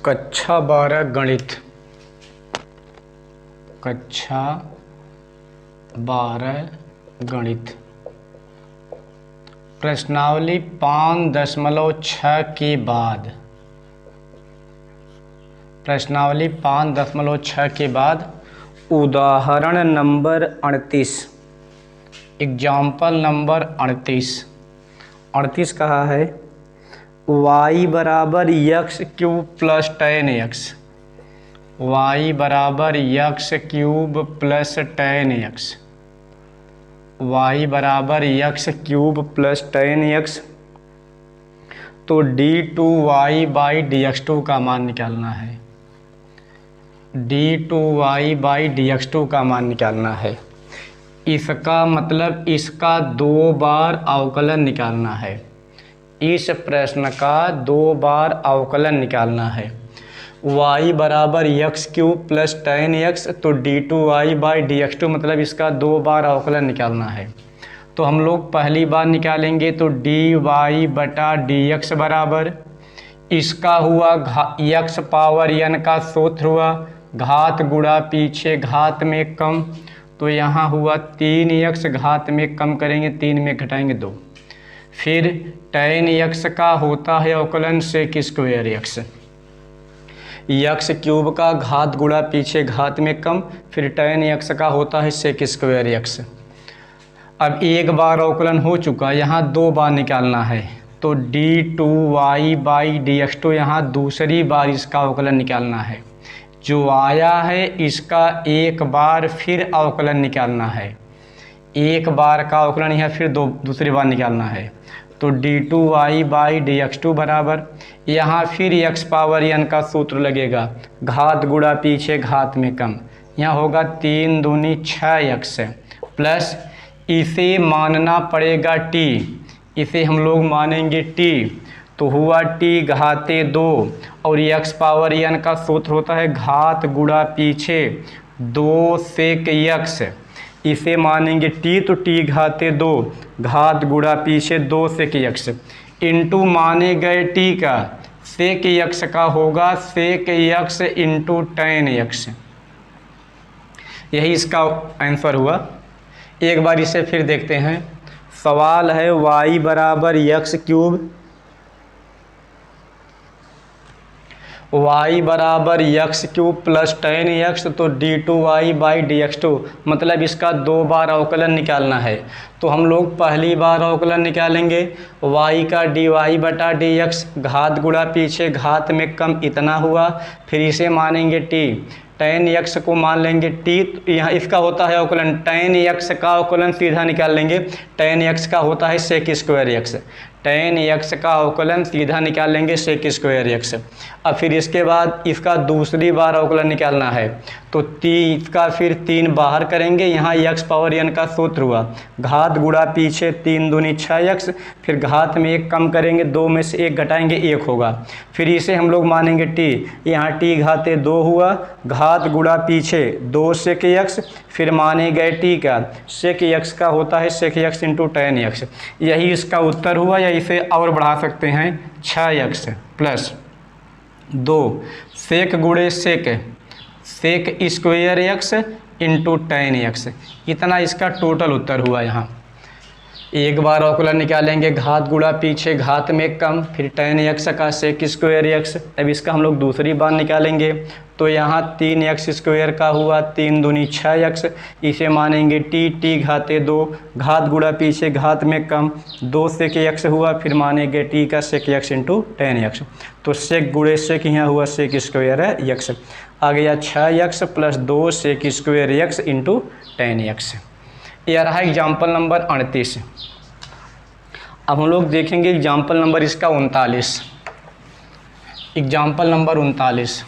कक्षा 12 गणित। कक्षा 12 गणित प्रश्नावली 5.6 के बाद प्रश्नावली 5.6 के बाद उदाहरण नंबर 38 एग्जाम्पल नंबर 38 कहा है y बराबर x cube plus ten x. Y बराबर x cube plus ten x. Y बराबर x cube plus ten x. तो d2y बाई dx2 का मान निकालना है। d2y बाई dx2 का मान निकालना है। इसका मतलब इसका 2 बार अवकलन निकालना है। इस प्रश्न का 2 बार अवकलन निकालना है। y बराबर x cube plus ten x, तो d2y बाई dx2 मतलब इसका 2 बार अवकलन निकालना है। तो हम लोग पहली बार निकालेंगे तो dy बटा dx बराबर इसका हुआ यक्स पावर n का सूत्र हुआ घात गुणा पीछे घात में कम, तो यहाँ हुआ 3x घात में कम करेंगे 3 में घटाएंगे 2। फिर टेन एक्स का होता है अवकलन sec square x. X cube का घात गुणा पीछे घात में कम, फिर टेन एक्स का होता है सेक स्क्वायर एक्स। अब एक बार अवकलन हो चुका, यहाँ 2 बार निकालना है। तो d2y बाई dx2 यहाँ दूसरी बार इसका अवकलन निकालना है। जो आया है इसका एक बार फिर अवकलन निकालना है। एक बार का अवकलन यहाँ फिर दूसरी बार निकालना है। तो d2y बाई dx2 बराबर यहाँ फिर x पावर n का सूत्र लगेगा घात गुणा पीछे घात में कम, यहाँ होगा 3 दूनी 6x प्लस इसे मानना पड़ेगा t, इसे हम लोग मानेंगे t, तो हुआ t घाते 2 और x पावर n का सूत्र होता है घात गुणा पीछे 2 सेक x, इसे मानेंगे t, तो t घाते 2 घात गुणा पीछे 2 सेक x इंटू माने गए t का सेक x का होगा सेक x इंटू टेन x। यही इसका आंसर हुआ। एक बार इसे फिर देखते हैं। सवाल है y बराबर यक्स क्यूब, y बराबर x cube plus ten x, तो d2y बाई dx2 मतलब इसका 2 बार अवकलन निकालना है। तो हम लोग पहली बार अवकलन निकालेंगे y का dy बटा dx घात गुणा पीछे घात में कम इतना हुआ, फिर इसे मानेंगे t, टेन एक्स को मान लेंगे t, तो यहाँ इसका होता है अवकलन टेन एक्स का अवकलन सीधा निकाल लेंगे। टेन एक्स का होता है sec square x, tan x का अवकलन सीधा निकाल लेंगे सेक स्क्वायर एक्स। अब फिर इसके बाद इसका दूसरी बार अवकलन निकालना है, तो इसका फिर 3 बाहर करेंगे, यहाँ x पावर n का सूत्र हुआ घात गुणा पीछे 3 दूनी 6x, फिर घात में 1 कम करेंगे 2 में से 1 घटाएंगे 1 होगा। फिर इसे हम लोग मानेंगे t, यहाँ t घाते 2 हुआ घात गुणा पीछे 2 सेक x, फिर माने गए t का सेक x का होता है सेक x इंटू टेन एक्स। यही इसका उत्तर हुआ, या इसे और बढ़ा सकते हैं 6x प्लस 2 सेक गुणे sec sec square x into ten x, इतना इसका टोटल उत्तर हुआ। यहाँ एक बार अवकलन निकालेंगे घात गुणा पीछे घात में कम, फिर टेन एक्स का सेक स्क्वायर एक्स। अब इसका हम लोग दूसरी बार निकालेंगे, तो यहाँ 3x स्क्वायर का हुआ 3 दूनी 6x, इसे मानेंगे t घाते 2 घात गुणा पीछे घात में कम 2 सेक x हुआ, फिर मानेंगे t का सेक x इंटू टेन एक्स। तो सेक गुणे सेक यहाँ हुआ सेक स्क्वायर है x, आ गया 6x plus 2 sec square x into ten x. यह रहा एग्जाम्पल नंबर 38। अब हम लोग देखेंगे एग्जाम्पल नंबर इसका 39। एग्जाम्पल नंबर 39,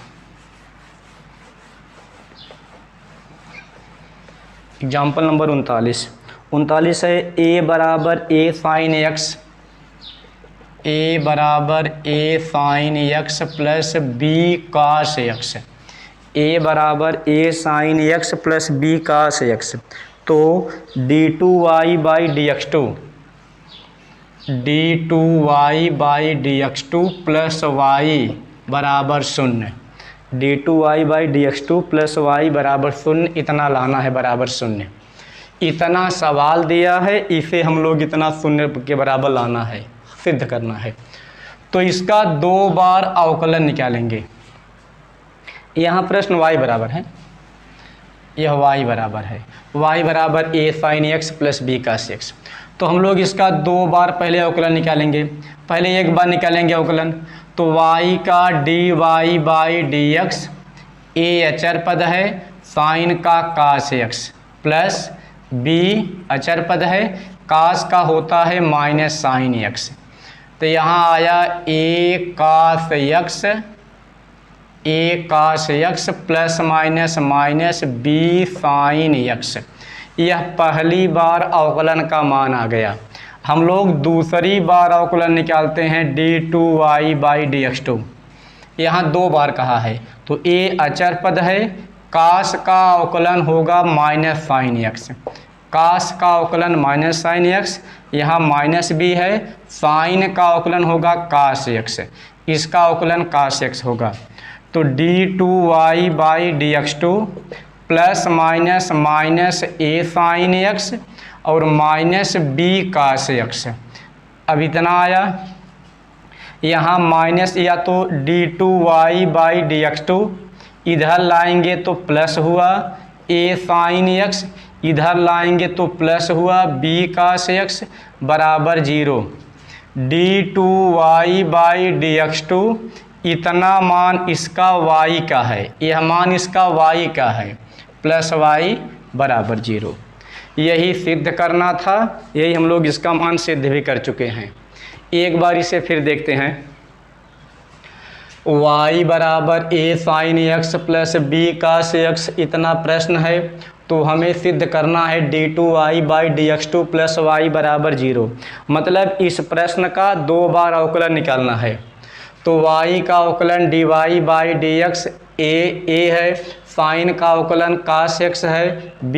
एग्जाम्पल नंबर 39 है a बराबर a साइन x, a बराबर a sine x plus b cos x, a बराबर a sine x plus b cos x। तो d2y by dx2 d2y by dx2 plus y बराबर शून्य, d2y/dx2 plus y बराबर शून्य, इतना लाना है बराबर शून्य। इतना सवाल दिया है, इसे हम लोग इतना शून्य के बराबर लाना है, सिद्ध करना है। तो इसका 2 बार अवकलन निकालेंगे। यहाँ प्रश्न y बराबर है, यह y बराबर है, y बराबर a sin x plus b cos x। तो हम लोग इसका 2 बार पहले अवकलन निकालेंगे। पहले एक बार निकालेंगे अवकलन, तो y का dy/dx, a अचर पद है, साइन का cos x प्लस b अचर पद है, cos का होता है माइनस साइन x। तो यहाँ आया a cos x plus minus minus b sine x। यह पहली बार अवकलन का मान आ गया। हम लोग दूसरी बार अवकलन निकालते हैं d2y/dx2। यहाँ 2 बार कहा है, तो a अचर पद है, cos का अवकलन होगा माइनस साइन x, cos का अवकलन माइनस साइन x, यहाँ माइनस b है, साइन का अवकलन होगा cos x, इसका अवकलन cos x होगा। तो d2y/dx2 plus minus minus a sine x और माइनस b cos x। अब इतना आया, यहाँ माइनस, या तो d2y/dx2 इधर लाएंगे तो प्लस हुआ a साइन x, इधर लाएंगे तो प्लस हुआ b cos x बराबर 0। d2y/dx2 इतना मान इसका y का है, यह मान इसका y का है, प्लस y बराबर 0। यही सिद्ध करना था, यही हम लोग इसका मान सिद्ध भी कर चुके हैं। एक बार इसे फिर देखते हैं। y बराबर a sine x plus b cos x, इतना प्रश्न है, तो हमें सिद्ध करना है d2y/dx2 प्लस y बराबर 0। मतलब इस प्रश्न का 2 बार अवकलन निकालना है। तो y का अवकलन dy/dx a है, साइन का अवकलन cos x है, b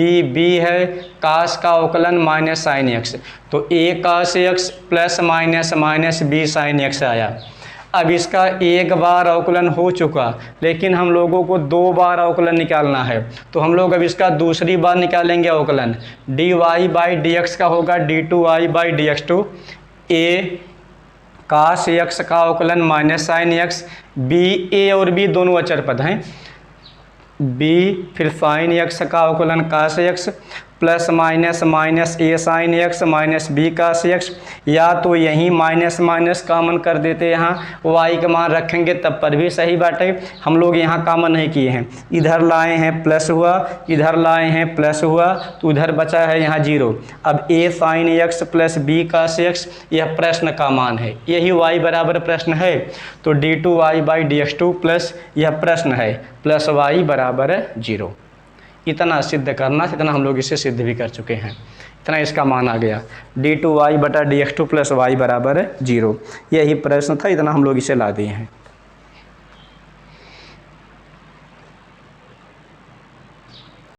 है, cos का अवकलन माइनस साइन x। तो a cos x plus minus minus b sine x आया। अब इसका एक बार अवकलन हो चुका, लेकिन हम लोगों को 2 बार अवकलन निकालना है। तो हम लोग अब इसका दूसरी बार निकालेंगे अवकलन। dy/dx का होगा d2y/dx2, a cos x का अवकलन minus sine x, b, a और b दोनों अचर पद हैं, b फिर साइन x का अवकलन cos x plus minus minus a sine x minus b cos x, या तो यहीं माइनस माइनस कॉमन कर देते, यहाँ y का मान रखेंगे तब पर भी सही बात है। हम लोग यहाँ कॉमन नहीं किए हैं, इधर लाए हैं प्लस हुआ, इधर लाए हैं प्लस हुआ, तो उधर बचा है यहाँ 0। अब a sine x plus b cos x यह प्रश्न का मान है, यही y बराबर प्रश्न है। तो d2y/dx2 प्लस यह प्रश्न है, प्लस y बराबर 0। इतना सिद्ध करना, इतना हम लोग इसे सिद्ध भी कर चुके हैं। इतना इसका मान आ गया, d2y/dx2 प्लस y बराबर 0। यही प्रश्न था, इतना हम लोग इसे ला दिए हैं।